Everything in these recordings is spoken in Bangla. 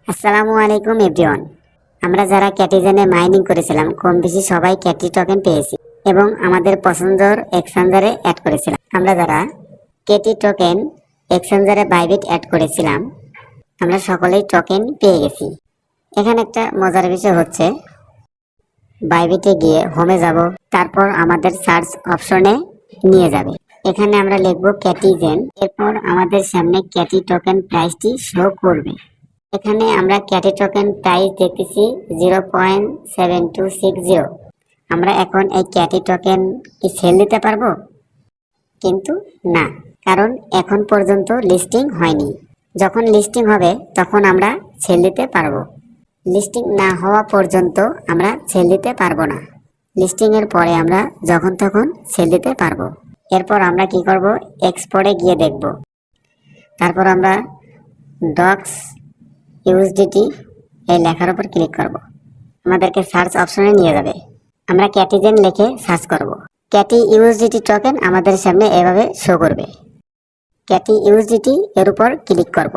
আসসালামু আলাইকুম এভরিওয়ান। আমরা যারা ক্যাটিজেনে মাইনিং করেছিলাম কম বেশি সবাই ক্যাটি টোকেন পেয়েছি এবং আমাদের পছন্দের এক্সচেঞ্জারে অ্যাড করেছিলাম। আমরা যারা ক্যাটি টোকেন এক্সচেঞ্জারে বাইবিট অ্যাড করেছিলাম আমরা সকলেই টোকেন পেয়ে গেছি। এখানে একটা মজার বিষয় হচ্ছে, বাইবিটে গিয়ে হোমে যাব, তারপর আমাদের সার্চ অপশনে নিয়ে যাবে। এখানে আমরা লিখব ক্যাটিজেন, এরপর আমাদের সামনে ক্যাটি টোকেন প্রাইসটি শো করবে। এখানে আমরা ক্যাটি টোকেন প্রাইস দেখতেছি 0.7260। আমরা এখন এই ক্যাটি টোকেন কি সেল দিতে পারবো? কিন্তু না, কারণ এখন পর্যন্ত লিস্টিং হয়নি। যখন লিস্টিং হবে তখন আমরা সেল দিতে পারবো। লিস্টিং না হওয়া পর্যন্ত আমরা সেল দিতে পারবো না। লিস্টিং এর পরে আমরা যখন তখন সেল দিতে পারবো। এরপর আমরা কি করব, এক্সপোর্টে গিয়ে দেখব। তারপর আমরা ডক্স ইউএসডিটি এই লেখার উপর ক্লিক করব। আমাদেরকে সার্চ অপশনে নিয়ে যাবে। আমরা ক্যাটিজেন লিখে সার্চ করব। ক্যাটি ইউএসডিটি টোকেন আমাদের সামনে এভাবে শো করবে। ক্যাটি ইউএসডিটি এর উপর ক্লিক করব।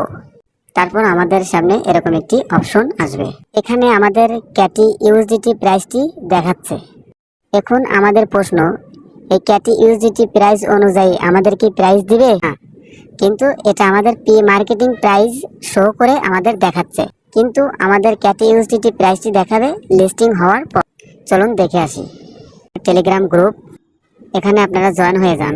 তারপর আমাদের সামনে এরকম একটি অপশন আসবে। এখানে আমাদের ক্যাটি ইউএসডিটি প্রাইসটি দেখাচ্ছে। এখন আমাদের প্রশ্ন, এই ক্যাটি ইউএসডিটি প্রাইস অনুযায়ী আমাদের কি প্রাইস দিবে? হ্যাঁ, কিন্তু এটা আমাদের পি মার্কেটিং প্রাইস শো করে আমাদের দেখাচ্ছে, কিন্তু আমাদের ক্যাটি ইউএসডিটি প্রাইসটি দেখাবে লিস্টিং হওয়ার পর। চলুন দেখে আসি। টেলিগ্রাম গ্রুপ, এখানে আপনারা জয়েন হয়ে যান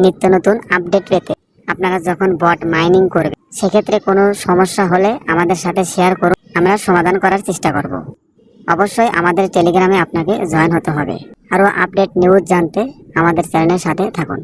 নিত্য নতুন আপডেট পেতে। আপনারা যখন বট মাইনিং করবেন সেক্ষেত্রে কোনো সমস্যা হলে আমাদের সাথে শেয়ার করুন, আমরা সমাধান করার চেষ্টা করব। অবশ্যই আমাদের টেলিগ্রামে আপনাকে জয়েন হতে হবে। আরও আপডেট নিউজ জানতে আমাদের চ্যানেলের সাথে থাকুন।